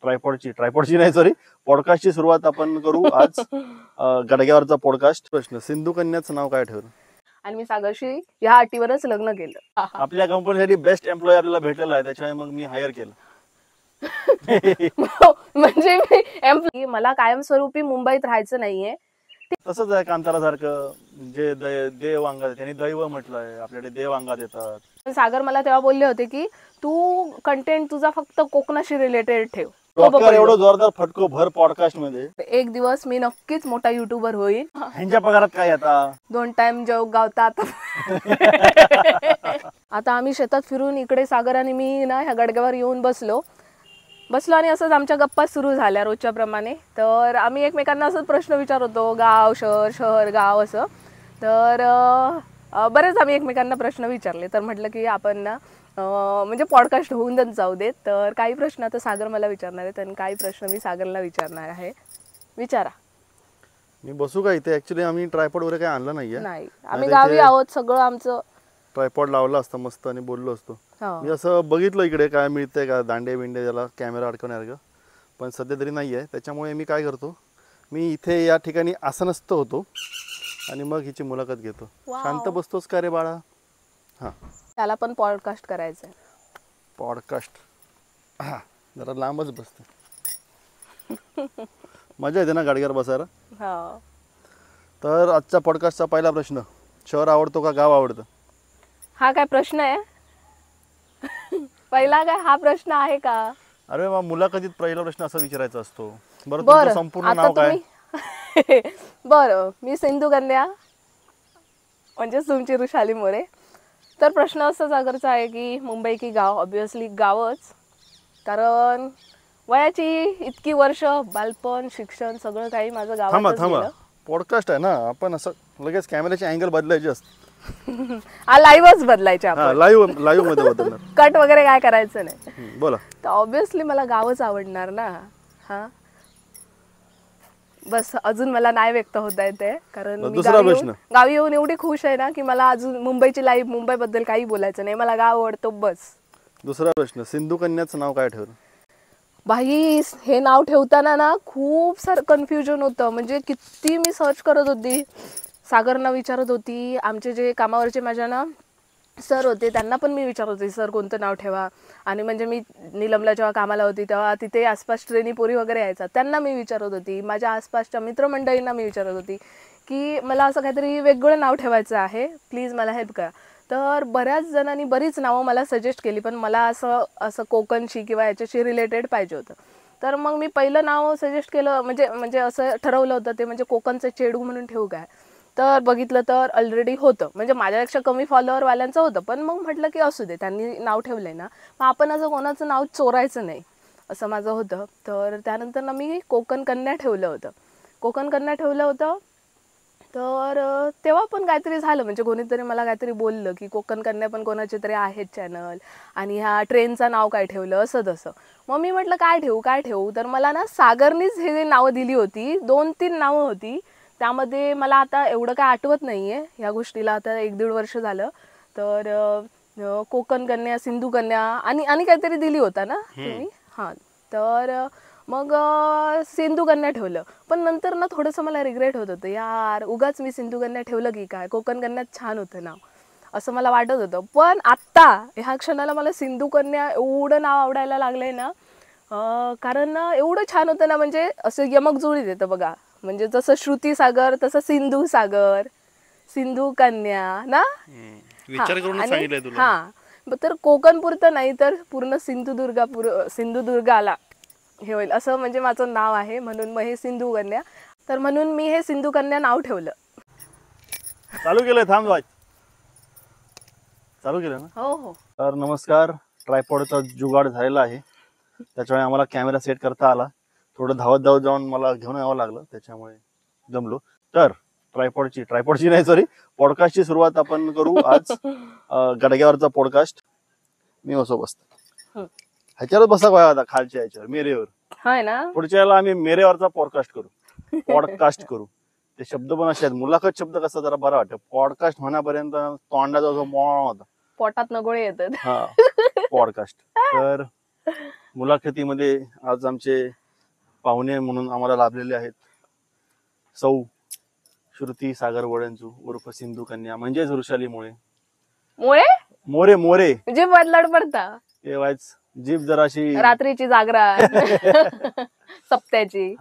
ट्रायपॉडची नाही सॉरी पॉडकास्टची सुरुवात आपण करू आज. गडग्यावरचा पॉडकास्ट. प्रश्न, सिंधू कन्याचं नाव काय ठेवलं? आणि मी सागरशी या अटीवरच लग्न केलं. आपल्या कंपनीसाठी बेस्ट एम्प्लॉय आपल्याला भेटलेला आहे, त्याच्यामुळे मग मी हायर केलं. म्हणजे मला कायमस्वरूपी मुंबईत राहायचं नाहीये. तसंच आहे कांतारासारखं, जे देव अंगात, त्यांनी दैव म्हटलंय, आपल्याकडे देव अंगात येतात. सागर मला तेव्हा बोलले होते की तू कंटेंट तुझा फक्त कोकणाशी रिलेटेड ठेव. एवढं जोरदार फटको भर पॉडकास्ट मध्ये. एक दिवस मी नक्कीच मोठा युट्यूबर होईल. ह्यांच्या पगारात काय आता 2 टाइम जेव गावतात. आता आम्ही शेतात फिरून इकडे सागर आणि मी ना ह्या गडग्यावर येऊन बसलो आणि असंच आमच्या गप्पा सुरू झाल्या रोजच्या प्रमाणे. तर आम्ही एकमेकांना असंच प्रश्न विचारतो, गाव शहर गाव असं. तर बरेच आम्ही एकमेकांना प्रश्न विचारले. तर म्हटलं की आपण ना म्हणजे पॉडकास्ट होऊनच जाऊ देत. तर काही प्रश्न आता सागर मला विचारणार आहेत आणि काही प्रश्न मी सागरला विचारणार आहे. विचारा. मी बसू का इथे? ऍक्च्युली आम्ही ट्रायपॉड वगैरे काही आणलं नाहीये. नाही, आम्ही गावी आहोत, सगळं आमचं. ट्रायपॉड लावला असतं मस्त आणि बोललो असतो. मी असं बघितलं इकडे काय मिळतंय का, दांडे बिंडे ज्याला कॅमेरा अडकवण्यासारखं, पण सध्या तरी नाही आहे. त्याच्यामुळे मी काय करतो, मी इथे या ठिकाणी आसनस्थ होतो आणि मग हिची मुलाखत घेतो. शांत बसतोस का रे बाळा? हां, त्याला पण पॉडकास्ट करायचं आहे. पॉडकास्ट हां, जरा लांबच बसते. मजा येते ना गाडीवर बसायला. हां. तर आजच्या पॉडकास्टचा पहिला प्रश्न, शहर आवडतो का गाव आवडतं? हा काय प्रश्न आहे? पहिला काय हा प्रश्न आहे का? अरे मग मुलाखतीत पहिला प्रश्न असा विचारायचा असतो. बरं, तुमचं संपूर्ण नाव काय? बरं, मी सिंधू कन्या म्हणजे तुमची ऋषाली मोरे. तर प्रश्न असा सागरचा आहे की मुंबई की गाव? ऑब्विसली गावच, कारण वयाची इतकी वर्ष, बालपण, शिक्षण सगळं काही माझं गावातच गेलं. पॉडकास्ट आहे ना, आपण असं लगेच कॅमेऱ्याची अँगल बदलायची असते. लाईव्हच बदलायचे आपण. लाईव्ह मध्ये बदलणार. कट वगैरे काय करायचं नाही. बोला. तर ऑब्विसली मला गावच आवडणार ना. हा, बस अजून मला नाही व्यक्त होता येते, कारण मी गावी येऊन एवढी खुश आहे ना की मला अजून मुंबईची लाईफ, मुंबई बद्दल काही बोलायचं नाही. मला गाव आवडतो बस. दुसरा प्रश्न, सिंधू कन्याचं नाव काय ठेवलं? बाई, हे नाव ठेवताना ना खूप सारं कन्फ्युजन होतं. म्हणजे किती मी सर्च करत होती, सागरना विचारत होती, आमचे जे कामावरचे माझ्या ना सर होते त्यांना पण मी विचारत होते, सर कोणतं नाव ठेवा. आणि म्हणजे मी नीलमला जेव्हा कामाला होती तेव्हा तिथे आसपास ट्रेनी पोरी वगैरे यायचा, त्यांना मी विचारत होती. माझ्या आसपासच्या मित्रमंडळींना मी विचारत होती की मला असं काहीतरी वेगळं नाव ठेवायचं आहे, प्लीज मला हेल्प करा. तर बऱ्याच जणांनी बरीच नावं मला सजेस्ट केली, पण मला असं कोकणशी किंवा याच्याशी रिलेटेड पाहिजे होतं. तर मग मी पहिलं नाव सजेस्ट केलं, म्हणजे असं ठरवलं होतं ते, म्हणजे कोकणचं चेडू म्हणून ठेवू काय. तर बघितलं तर ऑलरेडी होतं, म्हणजे माझ्यापेक्षा कमी फॉलोअरवाल्यांचं होतं. पण मग म्हटलं की असू दे, त्यांनी नाव ठेवलंय ना, मग आपण असं कोणाचं नाव चोरायचं नाही, असं माझं होतं. तर त्यानंतर ना मी कोकण कन्या ठेवलं होतं. तर तेव्हा पण काहीतरी झालं, म्हणजे कोणीतरी मला काहीतरी बोललं की कोकण कन्या पण कोणाचे तरी आहेत चॅनल, आणि ह्या ट्रेनचं नाव काय ठेवलं असं तसं. मग मी म्हटलं काय ठेवू. तर मला ना सागरनीच हे नावं दिली होती, 2-3 नावं होती. त्यामध्ये मला आता एवढं काय आठवत नाहीये ह्या गोष्टीला, आता 1-1.5 वर्ष झालं. तर कोकण कन्या, सिंधू कन्या आणि काहीतरी दिली होता ना तुम्ही. हां, तर मग सिंधू कन्या ठेवलं. पण नंतर ना थोडंसं मला रिग्रेट होत होतं, यार उगाच मी सिंधू कन्या ठेवलं की काय, कोकण कन्यात छान होतं नाव, असं मला वाटत होतं. पण आत्ता ह्या क्षणाला मला सिंधू कन्या एवढं नाव आवडायला लागलंय ना, कारण ना एवढं छान होतं ना, म्हणजे असं यमक जुळीत येतं बघा. म्हणजे जसं श्रुती सागर तसं सिंधू सागर, सिंधू कन्या ना. विचार करून सांगितलंय तुला. हां, तर कोकण पुरतं नाही तर पूर्ण सिंधुदुर्गाला हे होईल असं म्हणजे माझं नाव आहे, म्हणून मग हे सिंधू कन्या. तर म्हणून मी हे सिंधू कन्या नाव ठेवलं. चालू केलंय, थांब वाच. चालू केलं ना? हो. तर नमस्कार. ट्रायपॉडचा जुगाड झालेला आहे, त्याच्यामुळे आम्हाला कॅमेरा सेट करता आला. थोडं धावत जाऊन मला घेऊन यावं लागलं, त्याच्यामुळे जमलो. तर ट्रायपॉडची नाही सॉरी पॉडकास्टची सुरुवात आपण करू आज. गडग्यावरचा पॉडकास्ट. मी असं बसतो ह्याच्यावर बसा काय आता, खालच्या ह्याच्यावर मेरेवर. हाय ना, पुढच्या वेळेला आम्ही मेरेवरचा पॉडकास्ट करू. ते शब्द पण असे आहेत, मुलाखत शब्द कसा जरा बरा वाटतं. पॉडकास्ट होण्यापर्यंत तोंडाचा जो होता, पोटात नगोळे येतात. हा, पॉडकास्ट. तर मुलाखतीमध्ये आज आमचे पाहुणे म्हणून आम्हाला लाभलेले आहेत सौ श्रुती सागर वळंजू उर्फ सिंधू कन्या म्हणजेच वृषाली मोरे. मुळे मोरे मोरे म्हणजे बदलाड पडता तेव्हाच जीभ जराशी. रात्रीची जागरण सप्त्याची.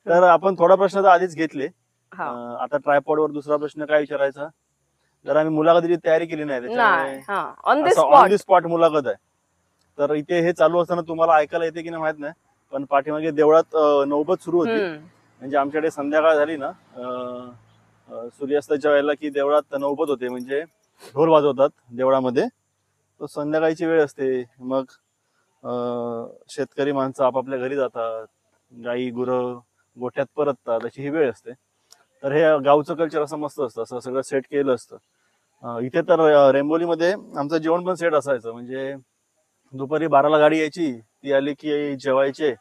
तर आपण थोडा प्रश्न तर आधीच घेतले. हा. आता ट्रायपॉड वर दुसरा प्रश्न काय विचारायचा. जर आम्ही मुलाखतीची तयारी केली नाही त्याच्यामुळे on the on spot. The spot मुलाखत आहे. तर इथे हे चालू असताना तुम्हाला ऐकायला येते की नाही माहित नाही, पण पाठीमागे देवळात नौबत सुरू होती. म्हणजे आमच्याकडे संध्याकाळ झाली ना सूर्यास्ताच्या वेळेला की देवळात नौबत होते, म्हणजे ढोल वाजवतात देवळामध्ये. तो संध्याकाळची वेळ असते. मग शेतकरी माणसं आपापल्या घरी जातात, गाई गुरं गोठ्यात परततात, अशी ही वेळ असते. तर हे गावचं कल्चर असं मस्त असतं, असं सगळं सेट केलं असतं. इथे तर रेंबोलीमध्ये आमचं जेवण पण सेट असायचं. म्हणजे दुपारी 12ला गाडी यायची, ती आली की जेवायचे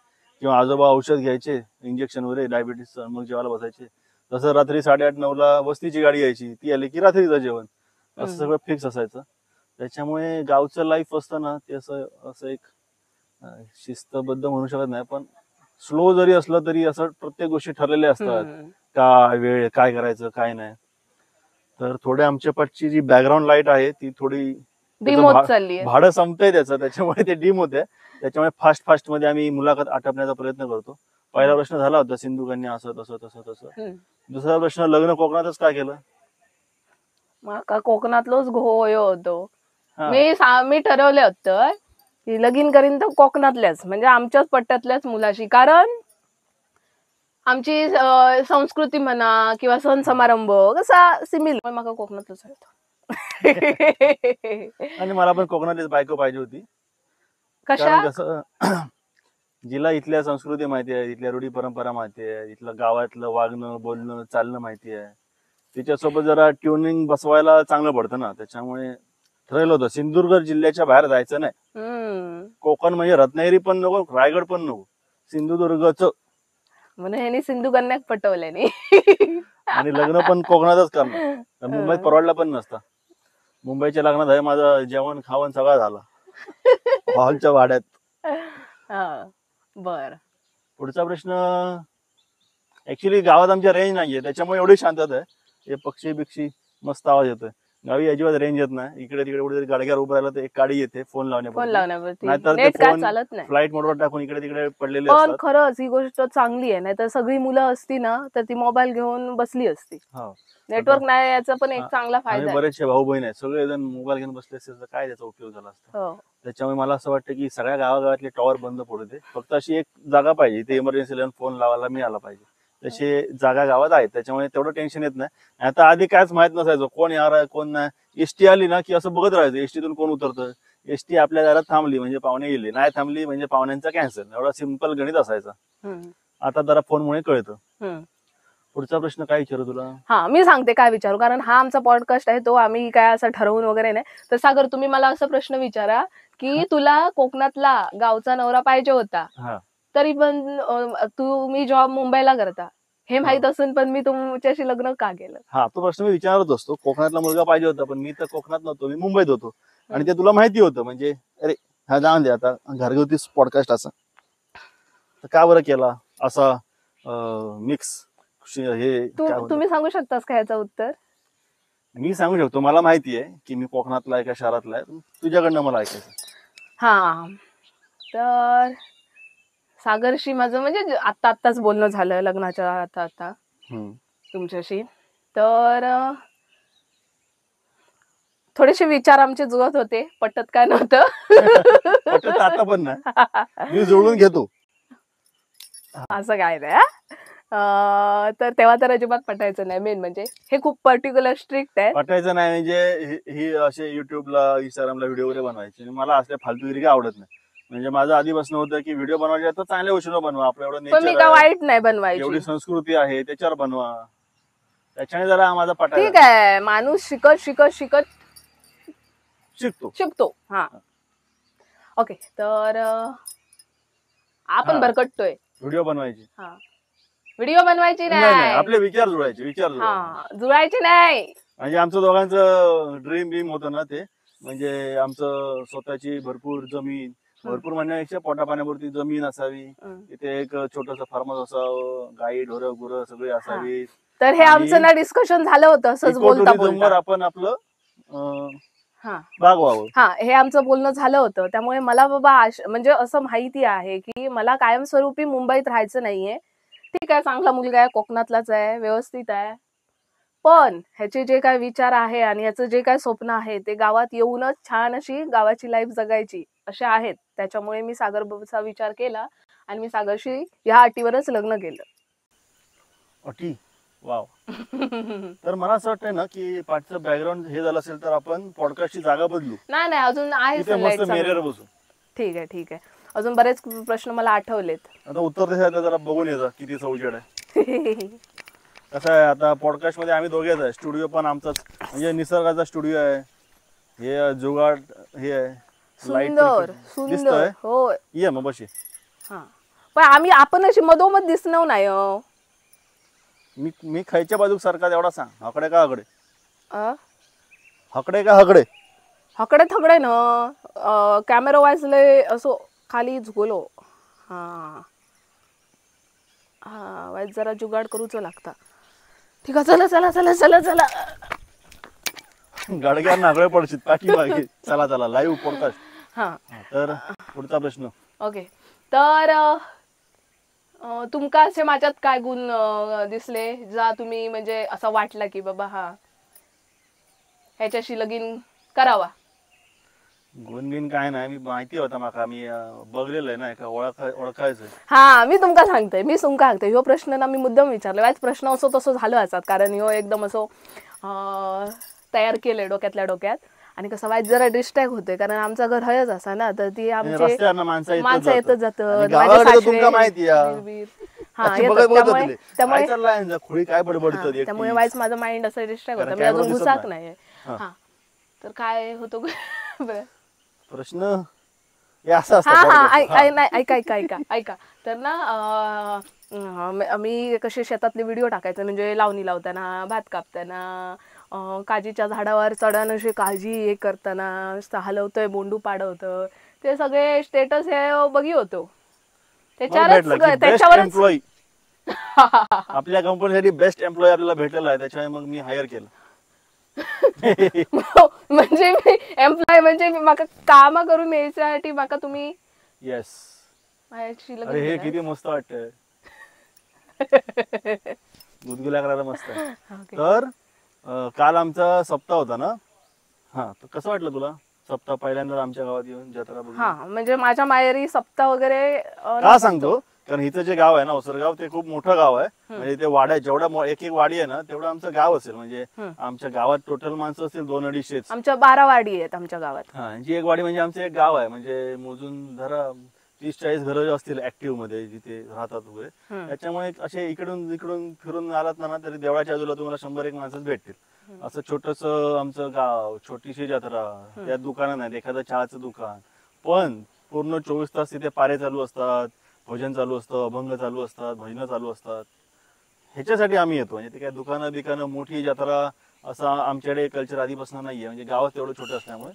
किंवा आजोबा औषध घ्यायचे इंजेक्शन वगैरे डायबिटीसचं, मग जेवायला बसायचे. तसं रात्री 8:30-9ला वस्तीची गाडी यायची, ती आली की रात्रीचं जेवण, असं सगळं फिक्स असायचं. त्याच्यामुळे गावचं लाईफ असतं ना ते असं एक शिस्तबद्ध म्हणू शकत नाही, पण स्लो जरी असलं तरी असं प्रत्येक गोष्टी ठरलेल्या असतात. काय वेळ काय करायचं काय नाही. तर थोडे आमच्या पाठची जी बॅकग्राऊंड लाईट आहे ती थोडी डिम होत चालली. भाडं संपतंय त्याच्यामुळे ते डिम होते. त्याच्यामुळे फास्ट मध्ये आम्ही मुलाखत आटपण्याचा प्रयत्न करतो. पहिला प्रश्न झाला होता सिंधू कन्या असं तसं तसं तसं. दुसरा प्रश्न लग्न कोकणातच का केलं. माका कोकणातलोच घोयो होतो. मी ठरवलं होतं की लगीन करीन तर कोकणातल्याच, म्हणजे आमच्याच पट्ट्यातल्याच मुलाशी. कारण आमची संस्कृती म्हणा किंवा सण समारंभ कसा सिमिलर माका कोकणातच होतो. आणि मला पण कोकणातलीच बायको पाहिजे होती. कशा कसं जिला इथल्या संस्कृती माहिती आहे, इथल्या रूढी परंपरा माहिती आहे, इथलं गावातलं वागणं बोलणं चालणं माहिती आहे, तिच्यासोबत जरा ट्युनिंग बसवायला चांगलं पडतं ना. त्याच्यामुळे ठरवलं होतं सिंधुदुर्ग जिल्ह्याच्या बाहेर जायचं नाही. कोकण म्हणजे रत्नागिरी पण नको, रायगड पण नको, सिंधुदुर्गच. म्हणून ह्यानी सिंधू कन्याक पटवले नाही. आणि लग्न पण कोकणातच करणार. मुंबईत परवडला पण नसता. मुंबईच्या लग्नात आहे माझं जेवण खावण सगळं झालं हॉलच्या भाड्यात. बर. पुढचा प्रश्न. ऍक्च्युली गावात आमच्या रेंज नाहीये, त्याच्यामुळे एवढी शांतता आहे. हे पक्षी बिक्षी मस्त आवाज येतोय. गावी अजिबात रेंज येत नाही. इकडे तिकडे कुठेतरी गाडग्यावर उभं राहिलं तर एक गाडी येते फोन लावण्यापूर्वी, नाहीतर ते फोन चालत नाही. फ्लाईट मोडवर टाकून इकडे तिकडे पडलेले पण असतात. खरंच ही गोष्ट चांगली आहे. नाहीतर सगळी मुलं असती ना तर ती मोबाईल घेऊन बसली असती. नेटवर्क नाही याचा पण एक चांगला फायदा आहे. बरेचसे भाऊ बहीण आहेत, सगळेजण मोबाईल घेऊन बसले असते तर काय त्याचा उपयोग झाला असता. त्याच्यामुळे मला असं वाटतं की सगळ्या गावागावातले टॉवर बंद पडू दे. फक्त अशी एक जागा पाहिजे ते इमर्जन्सी फोन लावायला मिळाला पाहिजे. तसे जागा गावात आहेत, त्याच्यामुळे तेवढं टेन्शन येत नाही. आता आधी कायच माहित नसायचं कोण येणार आहे कोण नाही. एसटी आली ना की असं बघत राहायचं एसटीतून कोण उतरतं. एसटी आपल्या घरात थांबली म्हणजे पाहुणे गेले, नाही थांबली म्हणजे पाहुण्यांचा कॅन्सल. एवढा सिंपल गणित असायचं. आता जरा फोनमुळे कळतं. पुढचा प्रश्न काय विचारू तुला. मी सांगते काय विचारू, कारण हा आमचा पॉडकास्ट आहे, तो आम्ही काय असं ठरवून वगैरे नाही. तर सागर तुम्ही मला असा प्रश्न विचारा की तुला कोकणातला गावचा नवरा पाहिजे होता, तरी पण तुम्ही जॉब मुंबईला करता हे माहित असून पण मी तुमच्याशी लग्न का केलं. तो प्रश्न मी विचारत असतो. कोकणातला मुलगा पाहिजे होता पण मी तर कोकणात नव्हतो, मी मुंबईत होतो आणि ते तुला माहिती होतं. म्हणजे अरे हा जाऊन दे आता घरगुती पॉडकास्ट असा का बरं केला असा मिक्स. हे तुम्ही सांगू शकतास का याचं उत्तर. मी सांगू शकतो. मला माहिती आहे की मी कोकणातला आहे का शहरातला आहे, तुझ्याकडनं मला ऐकायचं. तर सागरशी माझं म्हणजे आत्ताच बोलणं झालं लग्नाच्या आता तुमच्याशी. तर थोडेसे विचार आमचे जुळत होते, पटत काय नव्हतं. आता पण नाही, मी जुळवून घेतो असं काय नाही. तर तेव्हा तर अजिबात पटायचं नाही. मेन म्हणजे हे खूप पर्टिक्युलर स्ट्रिक्ट आहे. पटायचं नाही म्हणजे ही असे युट्यूबला इंस्टाग्रामला व्हिडिओ वगैरे बनवायचे. मला असल्या फालतूगिरी काय आवडत नाही. म्हणजे माझं आधीपासून होतं की व्हिडिओ बनवायचे तर चांगल्या गोष्टीवर बनवा, आपलं एवढं नेचर वाईट नाही बनवायची, एवढी संस्कृती आहे त्याच्यावर बनवा. त्याच्याने जरा माझा पटायचा. ठीक आहे, माणूस शिकत शिकतो. ओके. तर आपण भरकटतोय व्हिडिओ बनवायची. व्हिडिओ बनवायची नाही, आपले विचार जुळायचे. जुळायचे नाही. म्हणजे आमचं दोघांचं ड्रीम होतं ना ते. म्हणजे आमचं स्वतःची भरपूर जमीन, भरपूर म्हणण्यापेक्षा पोटा पाण्यापुरती जमीन असावी, हम्म. तिथे एक छोटस फार्म हाऊस असावं, गाई ढोरं गुरं सगळे असावी. तर हे आमचं ना डिस्कशन झालं होतं असंच बोलता वर बोलता. आपण आपलं हा बागवावं. हा हे आमचं बोलणं झालं होतं. त्यामुळे मला बाबा म्हणजे असं माहिती आहे की मला कायमस्वरूपी मुंबईत राहायचं नाहीये. ठीक आहे, चांगला मुलगा आहे, कोकणातलाच आहे, व्यवस्थित आहे, पण ह्याचे जे काय विचार आहे आणि ह्याचं जे काय स्वप्न आहे ते गावात येऊनच छान अशी गावाची लाईफ जगायची असे आहेत. त्याच्यामुळे मी सागरचा विचार केला आणि मी सागरशी ह्या अटीवरच लग्न केलं. अटी वाव. तर मला असं वाटतंय ना की पाठचं बॅकग्राऊंड हे झालं असेल तर आपण पॉडकास्टची जागा बदलू. नाही नाही, अजून आहे तिथे sunlight मस्त चांगलं. मेरेर बसू. ठीक आहे ठीक आहे, अजून बरेच प्रश्न मला आठवलेत. आता उत्तर देशात जरा बघून येतं किती सौजड आहे. कसं आहे, आता पॉडकास्ट मध्ये आम्ही दोघेच आहे, स्टुडिओ पण आमचाच म्हणजे निसर्गाचा स्टुडिओ आहे, हे जुगाड हे आहे, सुंदर सुंदर. हो ये मग बशी. हा, पण आपण अशी मधोमध दिसणार नाही हो. मी खायच्या बाजूक सारखा एवढा सांग. हकडे का हकडे? अ? हकडे का हकडे? हकडे थकडे ना, कॅमेरा वाजले असो खाली झुकलो. हा हा, वाईज जरा जुगाड करूच लागता. ठीक आहे, चला चला चला चला चला. गाडग्यावर नागळे पडशीत पाठीमागे. चला चला लाईव्ह पॉडकास्ट. हा तर पुढचा प्रश्न. ओके, तर तुमका असे माझ्यात काय गुण दिसले जा तुम्ही म्हणजे असं वाटलं की बाबा हा ह्याच्याशी लगीन करावा? गुणगिन काय नाही, मी माहिती होता माका, मी बघलेलं आहे ना, एका ओळखायचं. हा, मी तुमका सांगते ह्यो प्रश्न ना मी मुद्दाम विचारला. वाच प्रश्न असो तसं झालं असतात, कारण ह्यो एकदम असो तयार केलंय डोक्यातल्या डोक्यात. आणि कसं वाईट जरा डिस्ट्रॅक्ट होते, कारण आमचा घर हयच असा ना, तर ती आमचे रस्त्यावरनं माणसं येतच जात. तुमका माहिती आहे. त्यामुळे वाईच माझं माइंड असं डिस्ट्रॅक्ट होतं, मी अजून घुसाक नाही. हा, तर काय होतो प्रश्न हे असं असतं. ऐका तर ना मी कसे शेतातले व्हिडिओ टाकायचे, म्हणजे लावणी लावताना, भात कापताना, काजीच्या झाडावर चढण अशी काळजी हे करताना हलवतोय, बोंडू पाडवतं, ते सगळे स्टेटस हे बघी होतो. त्याच्यावरच आपल्या कंपनीसाठी बेस्ट एम्प्लॉई आपल्याला भेटलेला आहे, त्याच्यामुळे मग मी हायर केलं. म्हणजे मी एम्प्लॉय म्हणजे माका काम करून यायच्यासाठी माका तुम्ही येस. माझ्याशी अरे लग्न हे केलं. किती मस्त वाटतंय. गुदगुल्या करायला मस्त आहे. ओके. तर काल आमचा सप्ताह होता ना. हा, तर कसं वाटलं तुला सप्ताह पहिल्यांदा आमच्या गावात येऊन जत्रा बघून? हा, म्हणजे माझ्या माहेरी सप्ताह वगैरे का सांगतो, कारण हिचं जे गाव आहे ना ओसरगाव, ते खूप मोठं गाव आहे. म्हणजे ते वाड्या जेवढा एक एक वाडी आहे ना तेवढं आमचं गाव असेल. म्हणजे आमच्या गावात टोटल माणसं असेल 200-250. आमच्या 12 वाडी आहेत आमच्या गावात. हा, जी एक वाडी म्हणजे आमचं एक गाव आहे. म्हणजे मोजून धरा 30-40 घरं असतील ऍक्टिव्ह मध्ये जिथे राहतात वगैरे. त्याच्यामुळे असे इकडून इकडून फिरून आलात ना तरी देवळाच्या बाजूला तुम्हाला 100-1 माणसं भेटतील. असं छोटस आमचं गाव, छोटीशी जत्रा, त्यात दुकानं नाहीत, एखादं चहाचं दुकान, पण पूर्ण 24 तास तिथे पारे चालू असतात, भजन चालू असतं, अभंग चालू असतात, भजनं चालू असतात. ह्याच्यासाठी आम्ही येतो. म्हणजे ते काय दुकानं बिकानं मोठी जत्रा असा आमच्याकडे कल्चर आधीपासून नाहीये, म्हणजे गावात तेवढं छोटं असल्यामुळे.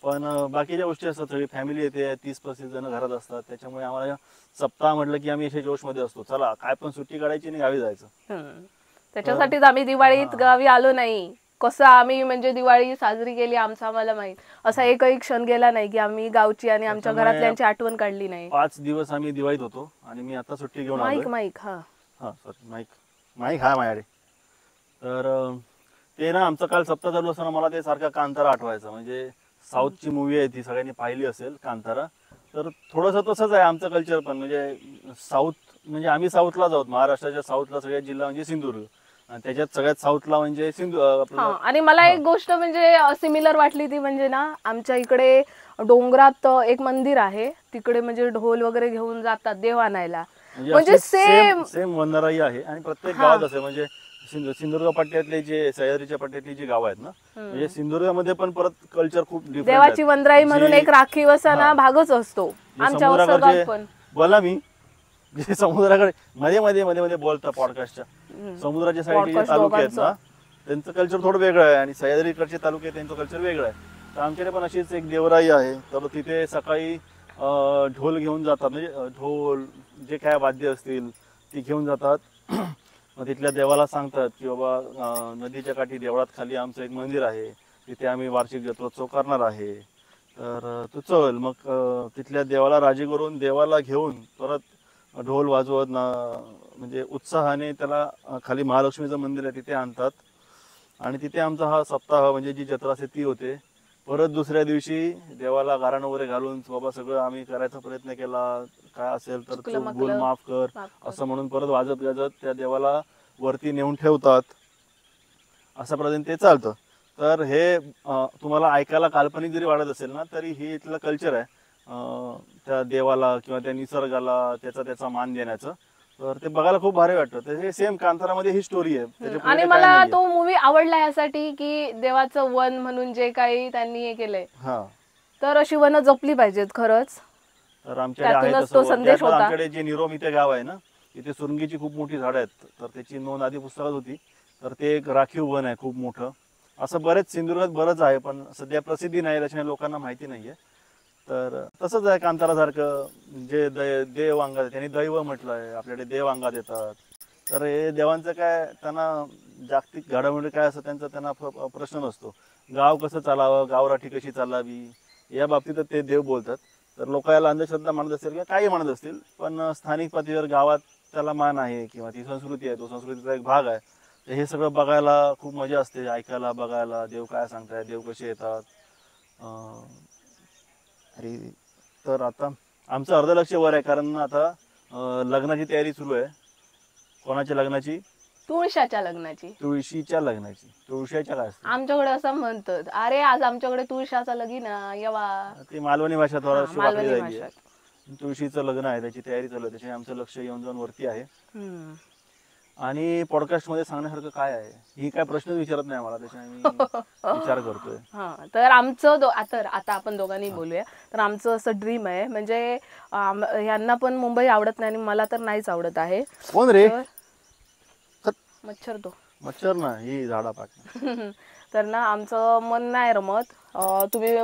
पण बाकीच्या गोष्टी असतात, सगळी फॅमिली येते, 30-35 जण घरात असतात. त्याच्यामुळे आम्हाला सप्ताह म्हटलं की आम्ही अशा जोशमध्ये असतो, चला काय पण सुट्टी काढायची आणि गावी जायचं. त्याच्यासाठीच आम्ही दिवाळीत गावी आलो नाही. कसं आम्ही म्हणजे दिवाळी साजरी केली आमचं आम्हाला माहित. असा एकही क्षण गेला नाही की आम्ही गावची आणि आमच्या घरातल्यांची आठवण काढली नाही. 5 दिवस आम्ही दिवाळीत होतो आणि मी आता सुट्टी घेऊन आलो. माईक हा सॉरी माईक हा माझ्याकडे. तर ते ना आमचं काल सप्ताह चालू असताना मला ते सारखा कांतारा आठवायचं. म्हणजे साऊथची मूवी आहे ती, सगळ्यांनी पाहिली असेल कांतारा. तर थोडंसं तसंच आहे आमचं कल्चर पण. म्हणजे साऊथ म्हणजे आम्ही साऊथला जाऊत, महाराष्ट्राच्या साऊथला सगळ्यात जिल्हा म्हणजे सिंधुदुर्ग, आणि त्याच्यात सगळ्यात साऊथला म्हणजे आणि मला एक गोष्ट म्हणजे सिमिलर वाटली ती म्हणजे ना, आमच्या इकडे डोंगरात एक मंदिर आहे, तिकडे म्हणजे ढोल वगैरे घेऊन जातात देव आणायला. म्हणजे सेम वंदराई आहे आणि प्रत्येक गावात असे. म्हणजे सिंधुदुर्ग पट्ट्यातले जे सह्याद्रीच्या पट्ट्यातली जी गाव आहेत ना, म्हणजे सिंधुदुर्गमध्ये पण परत कल्चर खूप डिफरंट. देवाची वंदराई म्हणून एक राखी वसाना भागच असतो आमच्या वसगावात पण. बोला मी जे समुद्राकडे मध्ये मध्ये मध्ये मध्ये बोलता पॉडकास्टच्या, समुद्राच्या साईडचे तालुके आहेत ना त्यांचं कल्चर थोडं वेगळं आहे आणि सह्याद्रीकडचे तालुके त्यांचं कल्चर वेगळं आहे. तर आमच्याकडे पण अशीच एक देवराई आहे. तर तिथे सकाळी ढोल घेऊन जातात, म्हणजे ढोल जे काय वाद्य असतील ती घेऊन जातात. मग तिथल्या देवाला सांगतात की बाबा नदीच्या काठी देवळात खाली आमचं एक मंदिर आहे, तिथे आम्ही वार्षिक जत्रोत्सव करणार आहे, तर तू चल. मग तिथल्या देवाला राजी करून देवाला घेऊन परत ढोल वाजवत म्हणजे उत्साहाने त्याला खाली महालक्ष्मीचं मंदिर आहे तिथे आणतात. आणि तिथे आमचा हा सप्ताह म्हणजे जी जत्रा असते ती होते. परत दुसऱ्या दिवशी देवाला गारण वगैरे घालून बाबा सगळं आम्ही करायचा प्रयत्न केला, काय असेल तर चुकलं चूक भूल माकलं, माफ कर माफ कर. असं म्हणून परत वाजत गाजत त्या देवाला वरती नेऊन ठेवतात. अशा प्रकारे ते चालतं. तर हे तुम्हाला ऐकायला काल्पनिक जरी वाटत असेल ना, तरी हे इथलं कल्चर आहे त्या देवाला किंवा त्या निसर्गाला त्याचा मान देण्याचं. तर ते बघायला खूप भारी वाटतं. तर हे सेम कांतारामध्ये ही स्टोरी आहे. त्याच्या पुढे आणि काय मला नाहीये. तो मूवी आवडला यासाठी की देवाचं वन म्हणून जे काही त्यांनी हे केलंय, हा, तर अशी वन जपली पाहिजेत खरंच. तर आमच्याकडे आहे त्यातूनच तसं तो वन. संदेश त्यातच होता. आमच्याकडे जे निरोम इथे गाव आहे ना, इथे सुरंगीची खूप मोठी झाडं आहेत, तर त्याची नोंद आधी पुस्तकात होती. तर ते एक राखीव वन आहे खूप मोठं. असं बरेच सिंधुदुर्गात बरंच आहे, पण सध्या प्रसिद्धी नाही, त्याच्यामुळे लोकांना माहिती नाहीये. तर तसंच आहे कांतारासारखं, जे देव अंगात त्यांनी दैव म्हटलं आहे, आपल्याकडे देव अंगात येतात. तर हे देवांचं काय, त्यांना जागतिक घडामोडी काय असं त्यांना प्रश्न नसतो. गाव कसं चालावं, गावराठी कशी चालावी, या बाबतीत ते देव बोलतात. तर लोक याला अंधश्रद्धा मानत असतील किंवा काही म्हणत असतील, पण स्थानिक पातळीवर गावात त्याला मान आहे किंवा ती संस्कृती आहे, तो संस्कृतीचा एक भाग आहे. तर हे सगळं बघायला खूप मजा असते, ऐकायला बघायला देव काय सांगताय, देव कसे येतात. अरे, तर आता आमचं अर्ध लक्ष वर आहे, कारण आता लग्नाची तयारी सुरू आहे. कोणाच्या लग्नाची? तुळशाच्या लग्नाची. तुळशीच्या लग्नाची. तुळशीच्या काय असतं? आमच्याकडे असं म्हणतात, अरे आज आमच्याकडे तुळशाचा लगीन आहे, येवा. ती मालवणी भाषा थोडा वाकडी मालवणी झाली भाषेत. आहे. तुळशीचं लग्न आहे, त्याची तयारी चालू आहे, त्याच्यामुळे आमचं लक्ष येऊन जाऊन वरती आहे. हम्म. आणि पॉडकास्ट मध्ये सांगण्यासारखं काय आहे, ही काय प्रश्न विचारत नाही मला, त्याच्यामुळे मी विचार करतोय. हा, तर आमचं आता आपण दोघांनी बोलूया. तर आमचं असं ड्रीम आहे, म्हणजे यांना पण मुंबई आवडत नाही आणि मला तर नाहीच आवडत आहे. कोण रे? मच्छर तो. मच्छर ना, ही झाडा पाक. तर ना आमचं मन नाही रमत. तुम्ही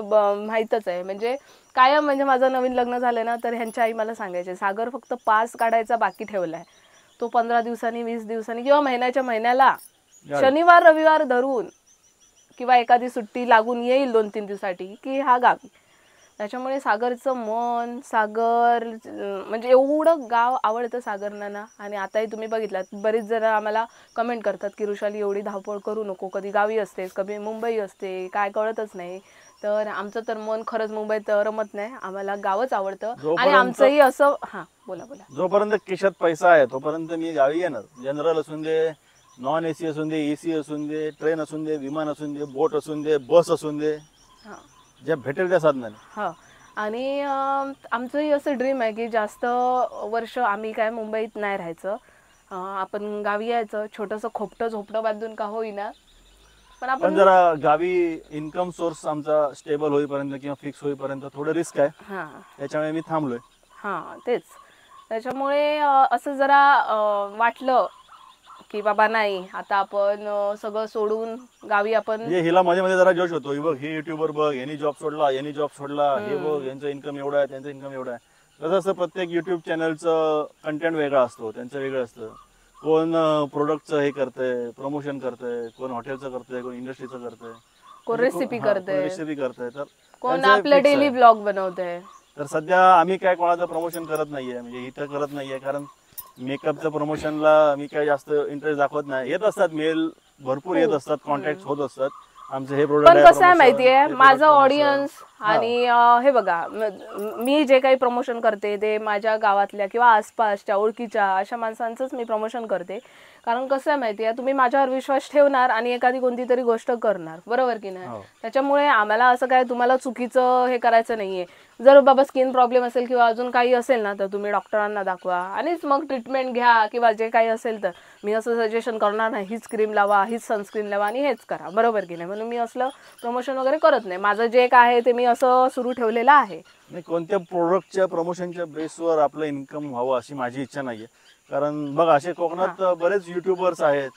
माहीतच आहे, म्हणजे कायम, म्हणजे माझं नवीन लग्न झालं ना, तर ह्यांच्या आई मला सांगायचे, सागर फक्त पास काढायचा बाकी ठेवलाय, तो 15 दिवसांनी 20 दिवसांनी किंवा महिन्याला शनिवार रविवार धरून किंवा एखादी सुट्टी लागून येईल 2-3 दिवसासाठी की हा गावी. त्याच्यामुळे सागरचं मन, सागर म्हणजे एवढं गाव आवडतं सागरना ना. आणि आताही तुम्ही बघितलात, बरीच जण आम्हाला कमेंट करतात की ऋषाली एवढी धावपळ करू नको, कधी गावी असतेस, कधी मुंबई असते, काय कळतच नाही. तर आमचं तर मन खरंच मुंबईत रमत नाही, आम्हाला गावच आवडतं. आणि आमचंही असं, हा बोला. जोपर्यंत खिशात पैसा आहे तोपर्यंत मी गावी येणार. जनरल असून दे, नॉन एसी असून दे, एसी असून दे, ट्रेन असून दे, विमान असून दे, बोट असून दे, बस असून दे, ज्या भेटेल त्या साधनाने. हा, आणि आमचंही असं ड्रीम आहे की जास्त वर्ष आम्ही काय मुंबईत नाही राहायचं, आपण गावी यायचं, छोटंसं खोपटं झोपडं बांधून का होईना, पण जरा गावी इन्कम सोर्स आमचा स्टेबल होईपर्यंत किंवा फिक्स होईपर्यंत थोडं रिस्क आहे, त्याच्यामुळे मी थांबलोय. हा, तेच. त्याच्यामुळे असं जरा वाटलं की बाबा नाही, आता आपण सगळं सोडून गावी आपण. हिला मध्ये मध्ये जरा जोश होतो, ही बघ, हे युट्यूबर बघ, यांनी जॉब सोडला, हे बघ, यांचं इन्कम एवढं आहे, त्यांचं इन्कम एवढं आहे. तसं असं प्रत्येक युट्यूब चॅनलचं कंटेंट वेगळा असतो, त्यांचं वेगळं असतं. कोण प्रोडक्टचं हे करतंय, प्रमोशन करतंय, कोण हॉटेलचं करतंय, कोण इंडस्ट्रीचं करतंय, कोण रेसिपी करतंय, तर कोण आपलं डेली ब्लॉग बनवतंय. तर सध्या आम्ही काय कोणाचं प्रमोशन करत नाहीये, म्हणजे इथं करत नाहीये, कारण मेकअपचं प्रमोशनला मी काय जास्त इंटरेस्ट दाखवत नाही. येत असतात मेल, भरपूर येत असतात, कॉन्टॅक्ट होत असतात. आमचं हे प्रोडक्ट पण कसं आहे माहितीये, माझं ऑडियन्स आणि हे बघा, मी जे काही प्रमोशन करते ते माझ्या गावातल्या किंवा आसपासच्या ओळखीच्या अशा माणसांचंच मी प्रमोशन करते. कारण कसं आहे माहितीये, तुम्ही माझ्यावर विश्वास ठेवणार आणि एखादी कोणती तरी गोष्ट करणार, बरोबर की नाही. त्याच्यामुळे आम्हाला असं काय तुम्हाला चुकीचं हे करायचं नाहीये. जर बाबा स्किन प्रॉब्लेम असेल किंवा अजून काही असेल ना, तर तुम्ही डॉक्टरांना दाखवा आणिच मग ट्रीटमेंट घ्या, किंवा जे काही असेल तर मी असं सजेशन करणार नाही, हीच क्रीम लावा, हीच सनस्क्रीन लावा आणि हेच करा, बरोबर की नाही. म्हणून मी असलं प्रमोशन वगैरे करत नाही. माझं जे काय आहे ते मी असं सुरू ठेवलेलं आहे. कोणत्या प्रोडक्टच्या प्रमोशनच्या बेसवर आपलं इन्कम व्हावं अशी माझी इच्छा नाहीये. कारण बघा, असे कोकणात बरेच युट्यूबर्स आहेत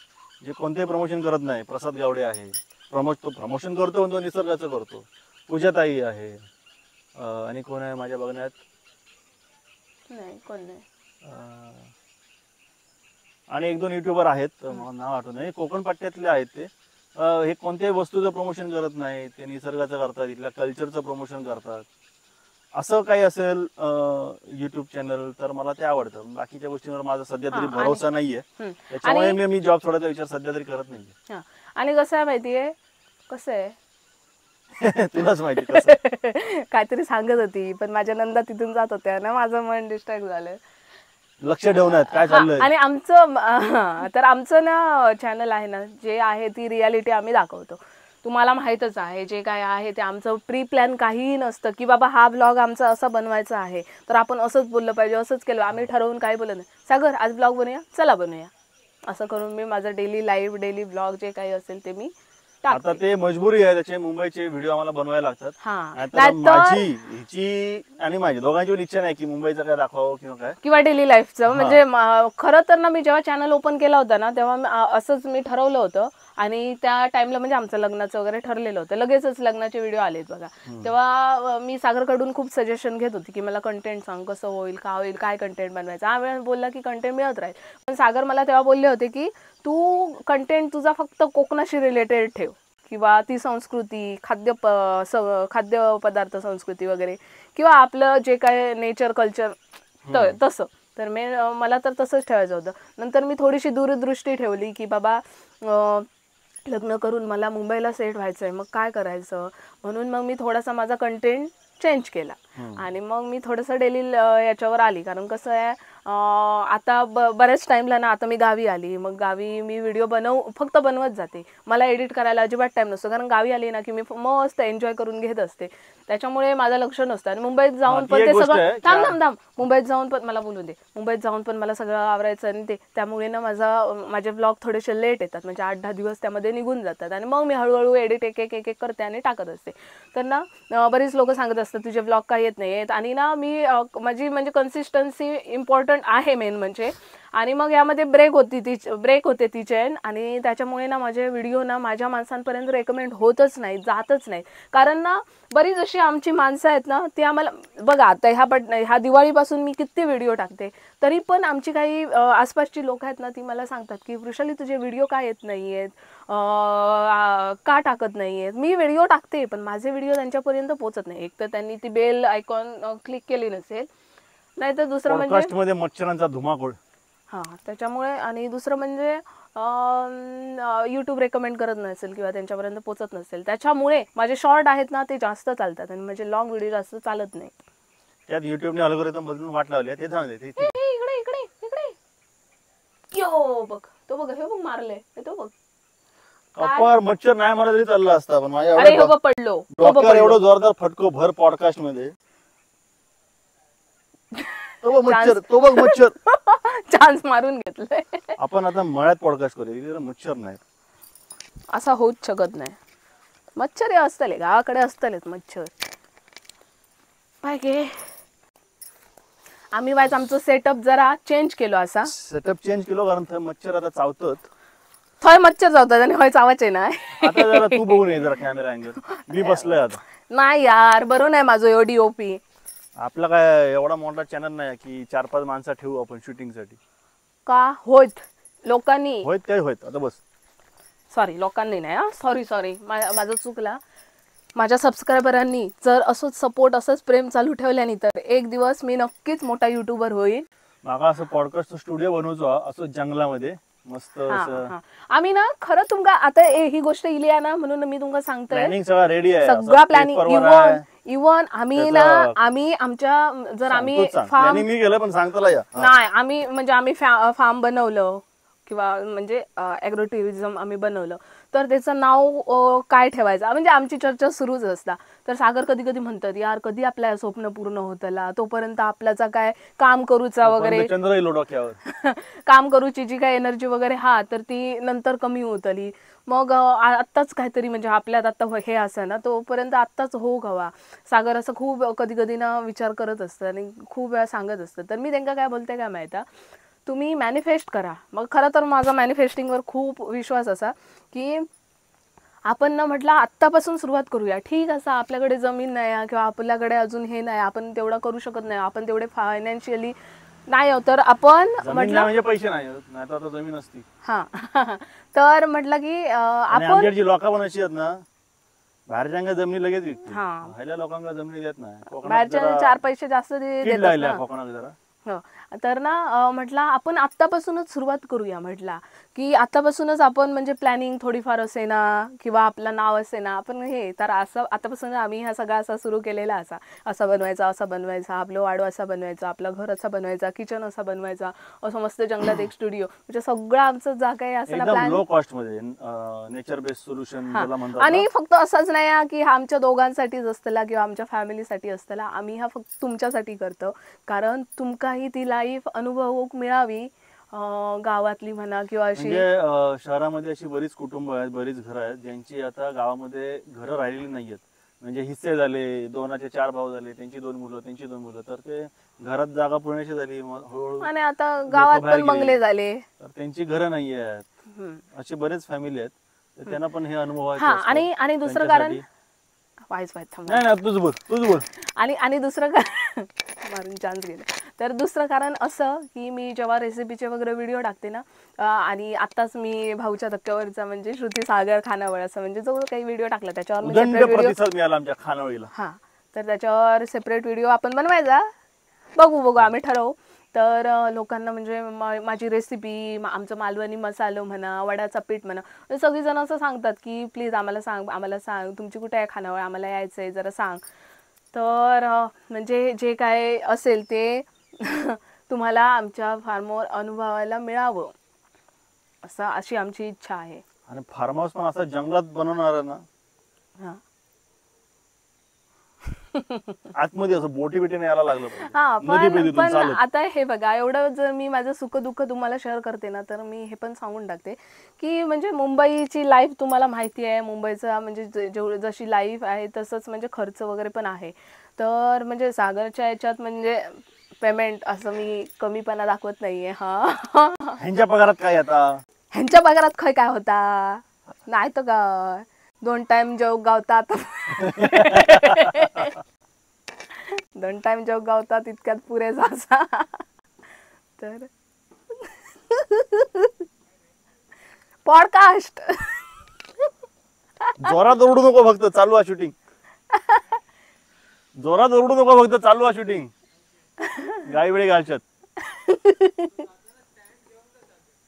जे कोणतेही प्रमोशन करत नाही. प्रसाद गावडे आहे, प्रमोशन करतो, तो निसर्गाचं करतो. पूजाताई आहे, आणि कोण आहे माझ्या बघण्यात, नाही कोण नाही. आणि एक दोन युट्यूबर आहेत मला नाव आठवत नाही, कोकण पट्ट्यातले आहेत ते. हे कोणत्याही वस्तूचं प्रमोशन करत नाही, ते निसर्गाचं करतात, इथल्या कल्चरचं प्रमोशन करतात. असं काही असेल युट्यूब चॅनल तर मला ते आवडतं. बाकीच्या गोष्टींवर माझा सध्या तरी भरोसा नाहीये, त्याच्यामुळे मी जॉब सोडायचा विचार सध्या तरी करत नाहीये. आणि कसं आहे माहितीये, कसं आहे तुलाच माहिती कसं. काहीतरी सांगत होती पण माझ्या नंदा तिथून जात होत्या ना, माझं मन डिस्ट्रॅक्ट झालं. लक्ष ठेवण्यात काय चाललंय. आणि आमचं तर आमचं ना चॅनल आहे ना, जे आहे ती रियालिटी आम्ही दाखवतो. तुम्हाला माहीतच आहे जे काय आहे ते आमचं प्री प्लॅन काहीही नसतं की बाबा हा ब्लॉग आमचा असा बनवायचा आहे तर आपण असंच बोललं पाहिजे, असंच केलं. आम्ही ठरवून काही बोलत नाही, सागर आज ब्लॉग बनवूया, चला बनवूया, असं करून मी माझं डेली लाईव्ह डेली ब्लॉग जे काही असेल ते मी आता ते मजबुरी आहे, त्याचे मुंबईचे व्हिडिओ आम्हाला बनवायला लागतात. हा, माझी हिची आणि माझी दोघांची पण इच्छा नाही की मुंबईचं काय दाखवावं किंवा डेली लाईफचं. म्हणजे खरं तर ना, मी जेव्हा चॅनल ओपन केला होता ना तेव्हा असंच मी ठरवलं होतं. आणि त्या टाइमला म्हणजे आमचं लग्नाचं वगैरे ठरलेलं होतं, लगेचच लग्नाचे व्हिडिओ आलेत बघा. तेव्हा मी सागरकडून खूप सजेशन घेत होती की मला कंटेंट सांग, कसं होईल, का होईल, काय कंटेंट बनवायचं. हा वेळ बोलला की कंटेंट मिळत राहील. पण सागर मला तेव्हा बोलले होते की तू कंटेंट तुझा फक्त कोकणाशी रिलेटेड ठेव किंवा ती संस्कृती, खाद्यपदार्थ संस्कृती वगैरे, किंवा आपलं जे काय नेचर कल्चर तसं. तर मला तर तसंच ठेवायचं होतं. नंतर मी थोडीशी दूरदृष्टी ठेवली की बाबा लग्न करून मला मुंबईला सेट व्हायचं आहे, मग काय करायचं. म्हणून मग मी थोडासा माझा कंटेंट चेंज केला आणि मग मी थोडंसं डेली याच्यावर आली. कारण कसं आहे, आता बऱ्याच टाईमला ना, आता मी गावी आली, मग गावी मी व्हिडिओ फक्त बनवत जाते. मला एडिट करायला अजिबात टाईम नसतो, कारण गावी आली ना की मी मस्त एन्जॉय करून घेत असते, त्याच्यामुळे माझं लक्ष नसतं. आणि मुंबईत जाऊन पण ते सगळं थांब मुंबईत जाऊन पण मला बोलू दे, मुंबईत जाऊन पण मला सगळं आवरायचं आणि ते त्यामुळे ना माझे ब्लॉग थोडेसे लेट येतात, म्हणजे 8-10 दिवस त्यामध्ये निघून जातात. आणि मग मी हळूहळू एडिट एक एक करते आणि टाकत असते. तर ना बरीच लोक सांगत असतात तुझे ब्लॉग काय येत नाही आहेत. आणि ना मी माझी म्हणजे कन्सिस्टन्सी इम्पॉर्टंट आहे मेन म्हणजे. आणि मग यामध्ये ब्रेक होते ती चेन, आणि त्याच्यामुळे ना माझे व्हिडिओ ना माझ्या माणसांपर्यंत रेकमेंड होतच नाही, जातच नाही. कारण ना बरीच अशी आमची माणसं आहेत ना, ती आम्हाला बघा, आता ह्या दिवाळीपासून मी किती व्हिडिओ टाकते, तरी पण आमची काही आसपासची लोक आहेत ना, ती मला सांगतात की वृषाली तुझे व्हिडिओ का येत नाही आहेत, का टाकत नाही आहेत. मी व्हिडिओ टाकते पण माझे व्हिडिओ त्यांच्यापर्यंत पोहोचत नाही. एक तर त्यांनी ती बेल आयकॉन क्लिक केली नसेल, नाही तर दुसरं म्हणजे मच्छरांचा धुमाकूळ. त्याच्यामुळे. आणि दुसरं म्हणजे यूट्यूब रेकमेंड करत नसेल किंवा त्यांच्यापर्यंत पोहोचत नसेल, त्याच्यामुळे माझे शॉर्ट आहेत ना ते जास्त चालतात आणि माझे लॉंग व्हिडिओ जास्त चालत नाही. त्यात युट्यूबने अल्गोरिदम बदलून वाट लावली ते सांगते. इकडे यो बघ, तो बघ, हे बघ मारले, तो बघ. अपार मच्छर नाही मला तरी चालला असता, पण माझ्या पडलो एवढं जोरदार फटको भर पॉडकास्ट मध्ये. तो बघ मच्छर चान्स मारून घेतलंय. आपण आता मळ्यात पॉडकास्ट करूया, मच्छर नाही, असा होऊच शकत नाही. मच्छर हे असतले, गावाकडे असतलेच मच्छर. आम्ही आमचं सेटअप जरा चेंज केलो, कारण मच्छर आता चावतात. थोय मच्छर चावतात आणि होय चावायचे ना. आता जरा तू बघून ये जरा कॅमेरा अँगल. मी बसलोय आता. नाही यार, बरोबर नाही माझं एवढी ओपी. आपला काय एवढा मोठा चॅनल नाही की 4-5 माणसं ठेवू आपण शूटिंग साठी. का होत लोकांनी होत आता बस. सॉरी, लोकांनी नाही, सॉरी माझं चुकला. माझ्या सबस्क्रायबरांनी जर असंच सपोर्ट, असंच प्रेम चालू ठेवल्याने तर एक दिवस मी नक्कीच मोठा युट्यूबर होईल. मागा असं पॉडकास्ट स्टुडिओ बनवतो असं जंगलामध्ये मस्त. आम्ही ना खरं तुमका आता ही गोष्ट इली आहे ना, म्हणून मी तुमका सांगतोय प्लॅनिंग सगळं रेडी आहे, सगळं प्लॅनिंग. इवन आम्ही आमच्या जर आम्ही फार्म मी गेलं पण सांगतो या नाही, आम्ही फार्म बनवलं किंवा म्हणजे ॲग्रो टुरिझम आम्ही बनवलं तर त्याचं नाव काय ठेवायचं, म्हणजे आमची चर्चा सुरूच असता. तर सागर कधी कधी म्हणतात यार कधी आपल्या स्वप्न पूर्ण होतला, तोपर्यंत आपल्याचा काय काम करूचा वगैरे काम करूची जी काय एनर्जी वगैरे तर ती नंतर कमी होतली. मग आत्ताच काहीतरी म्हणजे आपल्यात आता हे असं ना, तोपर्यंत आत्ताच हो हवा. सागर असं खूप कधी कधी ना विचार करत असतं आणि खूप वेळा सांगत असतं. तर मी त्यांना काय बोलते काय माहिती, तुम्ही मॅनिफेस्ट करा. मग खरं तर माझा मॅनिफेस्टिंगवर खूप विश्वास असा की आपण ना म्हटलं आत्तापासून सुरुवात करूया. ठीक असं आपल्याकडे जमीन नाही किंवा आपल्याकडे अजून हे नाही, आपण तेवढं करू शकत नाही, आपण तेवढे फायनान्शियली नाही आहोत, तर आपण जमीन म्हटलं नाही म्हणजे पैसे नाही तर आता जमीन असती. हा तर म्हटलं की आणि आपण आमच्याकडची लोक पण अशी आहेत ना, बाहेरच्या जमिनी लगेच विकते. हा. ह्याला लोकांना जमिनी देत नाही. कोकणात बाहेरच्या जरा 4 पैसे जास्त कीड देतात लागल्या ना. कोकणात जरा. हो. तर ना म्हटलं आपण आत्तापासूनच सुरुवात करूया. म्हटला की आत्तापासूनच आपण म्हणजे प्लॅनिंग थोडीफार असे ना किंवा आपलं नाव असे ना आपण हे तर असं आतापासून आम्ही हा सगळा असा सुरू केलेला असा बनवायचा आपलं वाडू असा बनवायचा, आपलं घर असा बनवायचा, किचन असा बनवायचा, असं मस्त जंगलात एक स्टुडिओ, म्हणजे सगळं आमचं जा काही असं ना एकदम प्लॅन. लो कॉस्ट मध्ये नेचर बेस्ड सोल्युशन हा. ज्याला म्हणतात ना. आणि फक्त असंच नाही की हा आमच्या दोघांसाठीच असतला किंवा आमच्या फॅमिलीसाठी असतला, आम्ही हा फक्त तुमच्यासाठी करतो, कारण तुमकाही ती लाईफ अनुभवूक मिळावी. गावातली म्हणा किंवा अशी म्हणजे शहरामध्ये अशी बरीच कुटुंब आहेत, बरीच घरं आहेत ज्यांची आता गावामध्ये घरं राहिलेली नाहीयेत. म्हणजे हिस्से झाले, 2चे 4 भाऊ झाले, त्यांची 2 मुलं, त्यांची 2 मुलं, तर ते घरात जागा पुरण्याची झाली. मग हळूहळू आणि आता लोकं गावात बाहेर पण गेली. बंगले झाले. तर त्यांची घरं नाही आहेत. हम्म. असे बरेच फॅमिली आहेत, तर त्यांना पण हे अनुभवायचे हा. असतात. आणि दुसरं कारण त्यांच्यासाठी- थांबा. नाही नाही, तुझ बोल. आणि दुसरं कारण मारून चान्स गेलं. तर दुसरं कारण असं की मी जेव्हा रेसिपीचे वगैरे व्हिडिओ टाकते ना, आणि आत्ताच मी भाऊच्या धक्क्यावरचा म्हणजे श्रुती सागर खानावळ असं म्हणजे जो काही व्हिडिओ टाकला त्याच्यावर मी उदंड सेपरेट व्हिडिओ, प्रतिसाद मिळाला आमच्या खानावळीला. हां, तर त्याच्यावर सेपरेट व्हिडिओ आपण बनवायचा. बघू आम्ही ठरवू. तर लोकांना म्हणजे माझी रेसिपी, आमचं मालवणी मसालो म्हणा, वड्याचा पीठ म्हणा, सगळीजण असं सांगतात की प्लीज आम्हाला सांग तुमची कुठे आहे खानावळ, आम्हाला यायचं आहे, जरा सांग. तर म्हणजे जे काय असेल ते तुम्हाला आमच्या फार्मवर अनुभवायला मिळावं, अशी आमची इच्छा आहे. आणि फार्म हाऊस पण असं जंगलात बनवणार आहे ना, हां. आतमध्ये असं बोटी बिटीने यायला लागलं पाहिजे. हा. नदीपेदीतून पण चालत. आता हे बघा, एवढं जर मी माझं सुख दुःख तुम्हाला शेअर करते ना, तर मी हे पण सांगून टाकते की म्हणजे मुंबईची लाईफ तुम्हाला माहिती आहे. मुंबईचा म्हणजे जशी लाईफ आहे तसंच म्हणजे खर्च वगैरे पण आहे. तर म्हणजे सागरच्या याच्यात म्हणजे पेमेंट असं मी कमीपणा दाखवत नाहीये. हा. ह्यांच्या पगारात काय आता? ह्यांच्या पगारात काय होता नाही तर काय 2 टाइम जेव गावतात 2 टाइम जेव गावतात इतक्यात पुरे जासा. तर पॉडकास्ट जोरात ओरडू नको, फक्त चालू आहे शूटिंग. जोरात ओरडू नको, फक्त चालू आहे शूटिंग. गाई वेळी घालच्यात.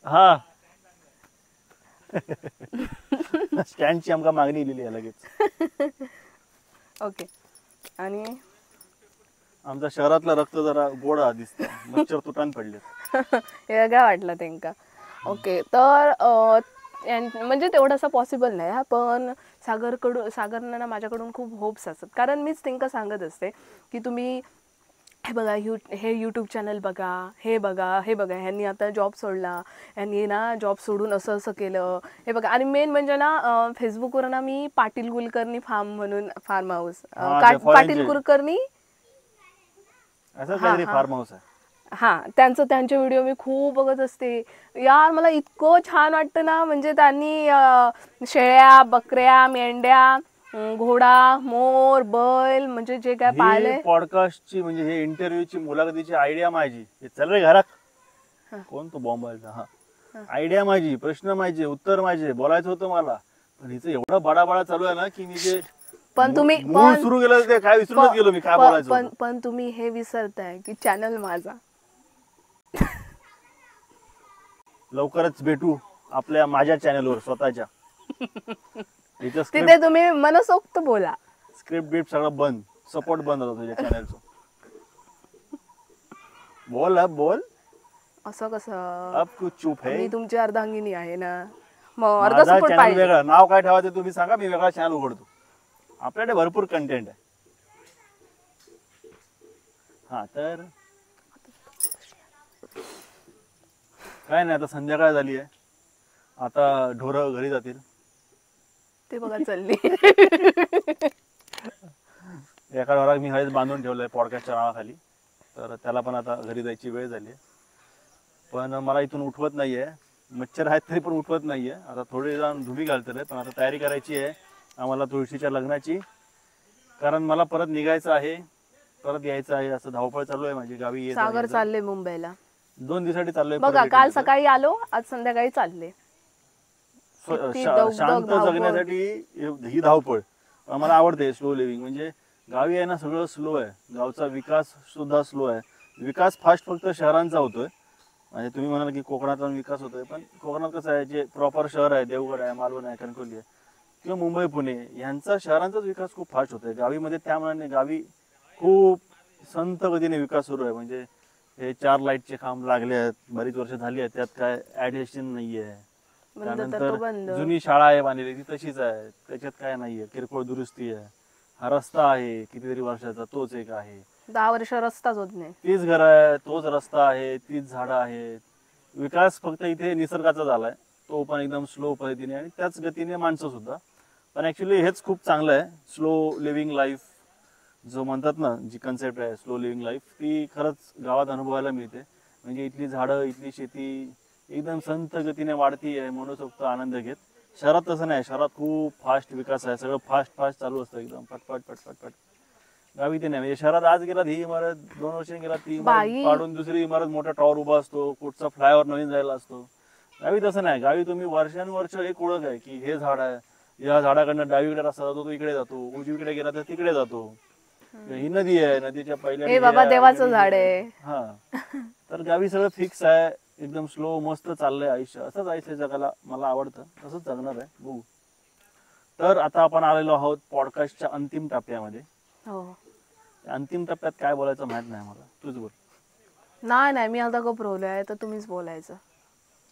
हा. स्टँडची आमका मागणी लिहिली आहे लगेच. ओके. आणि आमच्या शहरातलं रक्त जरा गोड दिसतं, मच्छर तुटान पडले. हे काय वाटलं त्यांका. ओके. तर म्हणजे तेवढंसं पॉसिबल नाही हा, पण सागरनं ना माझ्याकडून खूप होप्स असतात, कारण मीच त्यांना सांगत असते की तुम्ही हे बघा, हे यूट्यूब चॅनल बघा, हे बघा, ह्यांनी आता जॉब सोडला, ह्यांनी ना जॉब सोडून असं केलं, हे बघा. आणि मेन म्हणजे ना फेसबुकवर ना मी पाटील कुलकर्णी फार्म हाऊस, पाटील कुलकर्णी असं काहीतरी फार्म हाऊस आहे. हा, त्यांचे व्हिडिओ मी खूप बघत असते यार. मला इतकं छान वाटतं ना, म्हणजे त्यांनी शेळ्या, बकऱ्या, मेंढ्या, घोडा, मोर, बैल, म्हणजे जे काय पाळले. पॉडकास्टची म्हणजे हे इंटरव्ह्यूची मुलाखतीची आयडिया माझी. चल रे घरात, कोण तो बॉम्बायचा. हा, आयडिया माझी, प्रश्न माझे, उत्तर माझे, बोलायचं होतं मला. पण हिचं एवढा बडा चालू आहे ना की मी जे पण तुम्ही सुरू केलं ते काय विसरूनच गेलो मी, काय बोलायचं. पण तुम्ही हे विसरताय की चॅनल माझा. लवकरच भेटू माझ्या चॅनलवर स्वतःच्या. तिथे तुम्ही मनसोक्त बोला. स्क्रिप्ट बिप्ट सगळं बंद, सपोर्ट बंद होता तुझ्या चॅनलचं. बोल. असं कसं? अब कुछ चूप है. मी तुमची अर्धांगिनी आहे ना, मग अर्धा सपोर्ट चॅनल पाहिजे. वेगळं नाव काय ठेवायचं तुम्ही सांगा, मी वेगळा चॅनल उघडतो. आपल्याकडे भरपूर कंटेंट आहे. हा, तर काय नाही, आता संध्याकाळ झाली आहे. आता ढोरं घरी जातील. ते बघा चालली. एका ढोराला मी हळीच बांधून ठेवलंय पॉडकास्टच्या नावाखाली, तर त्याला पण आता घरी जायची वेळ झाली. पण मला इथून उठवत नाहीये. मच्छर आहेत तरी पण उठवत नाहीये. आता थोडे जाऊन धुबी घालतले, पण आता तयारी करायची आहे आम्हाला तुळशीच्या लग्नाची, कारण मला परत निघायचं आहे, परत यायचं आहे. असं धावपळ चालू आहे माझी. गावी येत सागर चालले मुंबईला 2 दिवसासाठी चाललोय. बघा, काल सकाळी आलो, आज संध्याकाळी चालले. शांत जगण्यासाठी ही धावपळ मला आवडते. स्लो लिव्हिंग म्हणजे गावी आहे ना, सगळं स्लो आहे. गावचा विकास सुद्धा स्लो आहे. विकास फास्ट फक्त शहरांचा होतोय. म्हणजे तुम्ही म्हणाल की कोकणाचा विकास होतोय, पण कोकणात कसं आहे, जे प्रॉपर शहर आहे, देवगड आहे, मालवण आहे, कणकवली आहे किंवा मुंबई पुणे, यांचा शहरांचाच विकास खूप फास्ट होतोय. गावीमध्ये त्या मनाने गावी खूप संत गतीने विकास सुरू आहे. म्हणजे हे 4 लाईटचे खांब लागले आहेत, बरीच वर्ष झाली आहेत, त्यात काय ऍडिशन नाहीये. त्यानंतर जुनी शाळा आहे बांधलेली, ती तशीच आहे, त्याच्यात काय नाहीये, किरकोळ दुरुस्ती आहे. हा रस्ता आहे कितीतरी वर्षाचा, तोच एक आहे. 10 वर्ष रस्ताच होत नाही. तीच घर आहे, तोच रस्ता आहे, तीच झाडं आहेत. विकास फक्त इथे निसर्गाचा झालाय, तो पण एकदम स्लो पद्धतीने आणि त्याच गतीने माणसं सुद्धा. पण ऍक्च्युली हेच खूप चांगलं आहे. स्लो लिव्हिंग लाईफ जो म्हणतात ना, जी कन्सेप्ट आहे स्लो लिव्हिंग लाईफ, ती खरंच गावात अनुभवायला मिळते. म्हणजे इथली झाडं, इथली शेती एकदम संत गतीने वाढती आहे, मनसोक्त आनंद घेत. शहरात तसं नाही. शहरात खूप फास्ट विकास आहे, सगळं फास्ट फास्ट चालू असतं, एकदम पटपट पटपट पट. गावी ते नाही. म्हणजे शहरात आज गेला ही इमारत, 2 वर्षांनी गेला ती इमारत पाडून दुसरी इमारत, मोठा टॉवर उभा असतो, कुठचा फ्लायओव्हर नवीन जायला असतो. गावी तसं नाही. गावी तुम्ही वर्षानुवर्ष एक ओळख आहे की हे झाड आहे, या झाडाकडनं डावीकडे रस्ता जातो, तो इकडे जातो, उजवीकडे गेला तर तिकडे जातो. ही नदी आहे, नदीच्या पहिल्या बाबा देवाचं झाड आहे. हा, तर गावी सगळं फिक्स आहे, एकदम स्लो मस्त चाललंय आयुष्य. असंच आयुष्य जगायला मला आवडतं, तसंच जगणार आहे बघू. तर आता आपण आलेलो आहोत पॉडकास्टच्या अंतिम टप्प्यामध्ये. हो, अंतिम टप्प्यात काय बोलायचं माहित नाही मला, तूच बोल. नाही मी आता गप्पवलोय, तर तुम्हीच बोलायचं.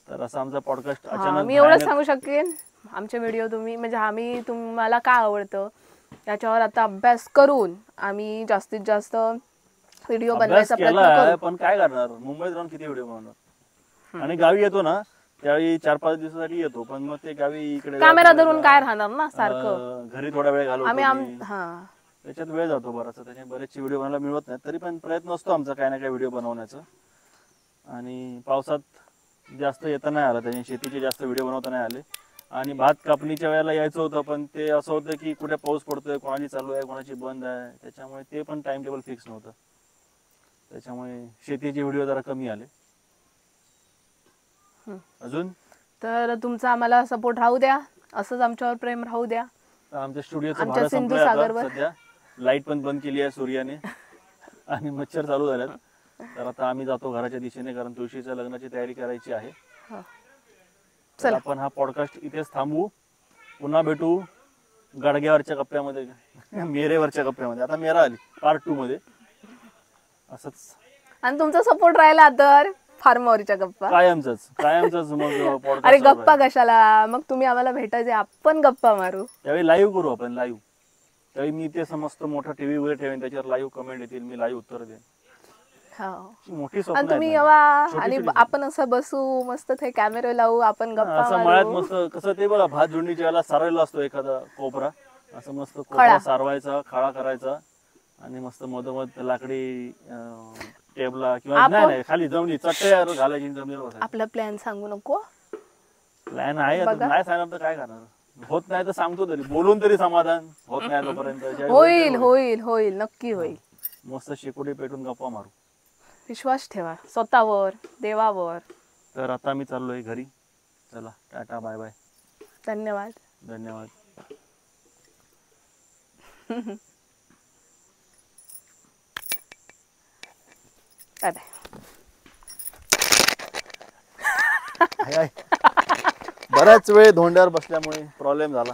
तर असा आमचा पॉडकास्ट अचानक. मी एवढंच सांगू शकेन, आमचे व्हिडिओ तुम्ही म्हणजे आम्ही तुम्हाला काय आवडतं याच्यावर आता अभ्यास करून आम्ही जास्तीत जास्त व्हिडिओ बनवायचा प्रयत्न करू. पण काय करणार, मुंबईत राहून किती व्हिडिओ बनवणार. आणि गावी येतो ना त्यावेळी 4-5 दिवसासाठी येतो, पण मग ते गावी इकडे कॅमेरा धरून काय राहणार ना सारखं. घरी थोडा वेळ घालवतो आम्ही त्याच्यात वेळ जातो बराचसा. त्याचे बरेचसे व्हिडिओ बनायला मिळत नाही, तरी पण प्रयत्न असतो आमचा काही ना काही व्हिडिओ बनवण्याचा. आणि पावसात जास्त येता नाही आला, त्याने शेतीचे जास्त व्हिडिओ बनवता नाही आले. आणि भात कापणीच्या वेळेला यायचं होतं, पण ते असं होतं की कुठे पाऊस पडतोय, कोणाची चालू आहे, कोणाची बंद आहे, त्याच्यामुळे ते पण टाइम टेबल फिक्स नव्हतं. त्याच्यामुळे शेतीचे व्हिडिओ जरा कमी आले. अजून तर तुमचा आम्हाला सपोर्ट राहू द्या, असंच आमच्यावर प्रेम राहू द्या. आमच्या स्टुडिओचं भाडं संपलंय आता सध्या. लाईट पण बंद केली आहे सूर्याने आणि मच्छर चालू झाल्यात. तर आता आम्ही जातो घराच्या दिशेने, कारण तुळशीच्या लग्नाची तयारी करायची आहे. तर आपण हा पॉडकास्ट इथेच थांबवू. पुन्हा भेटू गाडग्यावरच्या कप्प्यामध्ये, मेरेवरच्या कप्प्यामध्ये. आता मेरा आली पार्ट 2 मध्ये. असंच. आणि तुमचा सपोर्ट राहिला तर फार्मवरच्या गप्पा कायमच मग पॉडकास्ट. अरे गप्पा कशाला, मग तुम्ही आम्हाला भेटायचे, आपण गप्पा मारू. त्यावेळी लाईव्ह करू आपण, लाईव्ह. त्यावेळी मी ते समस्त मोठा टीव्ही वगैरे ठेवेन, त्याच्यावर लाईव्ह कमेंट येतील, मी लाईव्ह उत्तर देईन. मोठी आणि तुम्ही येवा आणि आपण असं बसू मस्त, ते कॅमेरा लावू, आपण गप्पा असं मळ्यात मस्त. कसं ते बघा, भात झुंडीच्या वेळेला सारवलेला असतो एखादा कोपरा, असं मस्त कोपरा सारवायचा, खाळा करायचा आणि मस्त मधोमध लाकडी टेबला किंवा नाही खाली जमली चटई घालायची, जमिनीवर. आपला प्लॅन सांगू नको. प्लॅन आहे, नाही सांगणार तर काय करणार. होत नाही तर सांगतो तरी, बोलून तरी समाधान होत नाही तोपर्यंत. होईल होईल होईल, नक्की होईल. मस्त शेकोटी पेटून गप्पा मारू. विश्वास ठेवा स्वतःवर, देवावर. तर आता मी चाललोय घरी. चला, टाटा, बाय बाय. धन्यवाद. धन्यवाद. बऱ्याच वेळ धोंड्यावर बसल्यामुळे प्रॉब्लेम झाला.